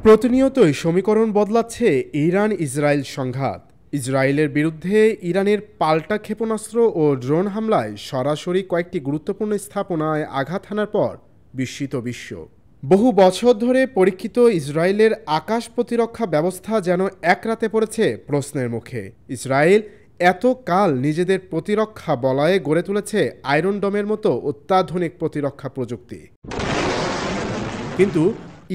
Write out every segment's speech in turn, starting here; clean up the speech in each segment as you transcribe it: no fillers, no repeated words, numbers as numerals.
প্রতিনিয়তই সমীকরণ বদলাচ্ছে ইরান ইসরায়েল সংঘাত। ইসরায়েলের বিরুদ্ধে ইরানের পাল্টা ক্ষেপণাস্ত্র ও ড্রোন হামলায় সরাসরি কয়েকটি গুরুত্বপূর্ণ স্থাপনায় আঘাত হানার পর বিস্মিত বিশ্ব। বহু বছর ধরে পরীক্ষিত ইসরায়েলের আকাশ প্রতিরক্ষা ব্যবস্থা যেন এক রাতে পড়েছে প্রশ্নের মুখে। ইসরায়েল এতকাল নিজেদের প্রতিরক্ষা বলয়ে গড়ে তুলেছে আয়রন ডোমের মতো অত্যাধুনিক প্রতিরক্ষা প্রযুক্তি, কিন্তু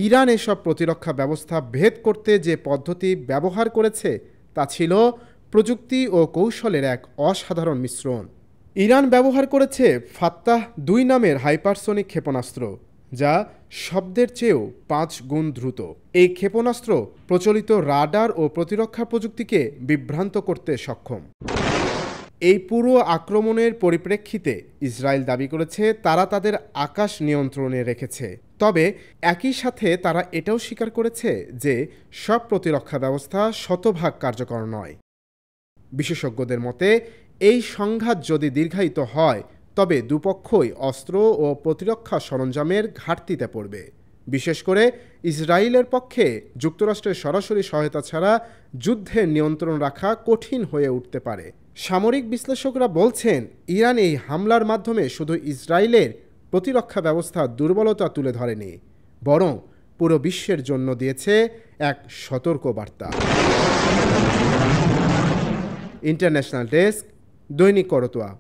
ইরান এসব প্রতিরক্ষা ব্যবস্থা ভেদ করতে যে পদ্ধতি ব্যবহার করেছে তা ছিল প্রযুক্তি ও কৌশলের এক অসাধারণ মিশ্রণ। ইরান ব্যবহার করেছে ফাত্তাহ ২ নামের হাইপারসনিক ক্ষেপণাস্ত্র, যা শব্দের চেয়েও ৫ গুণ দ্রুত। এই ক্ষেপণাস্ত্র প্রচলিত রাডার ও প্রতিরক্ষা প্রযুক্তিকে বিভ্রান্ত করতে সক্ষম। এই পুরো আক্রমণের পরিপ্রেক্ষিতে ইসরায়েল দাবি করেছে তারা তাদের আকাশ নিয়ন্ত্রণে রেখেছে, তবে একই সাথে তারা এটাও স্বীকার করেছে যে সব প্রতিরক্ষা ব্যবস্থা শতভাগ কার্যকর নয়। বিশেষজ্ঞদের মতে এই সংঘাত যদি দীর্ঘায়িত হয় তবে দুপক্ষই অস্ত্র ও প্রতিরক্ষা সরঞ্জামের ঘাটতিতে পড়বে। বিশেষ করে ইসরায়েলের পক্ষে যুক্তরাষ্ট্রের সরাসরি সহায়তা ছাড়া যুদ্ধের নিয়ন্ত্রণ রাখা কঠিন হয়ে উঠতে পারে। সামরিক বিশ্লেষকরা বলছেন, ইরান এই হামলার মাধ্যমে শুধু ইসরায়েলের প্রতিরক্ষা ব্যবস্থার দুর্বলতা তুলে ধরেনি, বরং পুরো বিশ্বের জন্য দিয়েছে এক সতর্ক বার্তা। ইন্টারন্যাশনাল ডেস্ক, দৈনিক করতোয়া।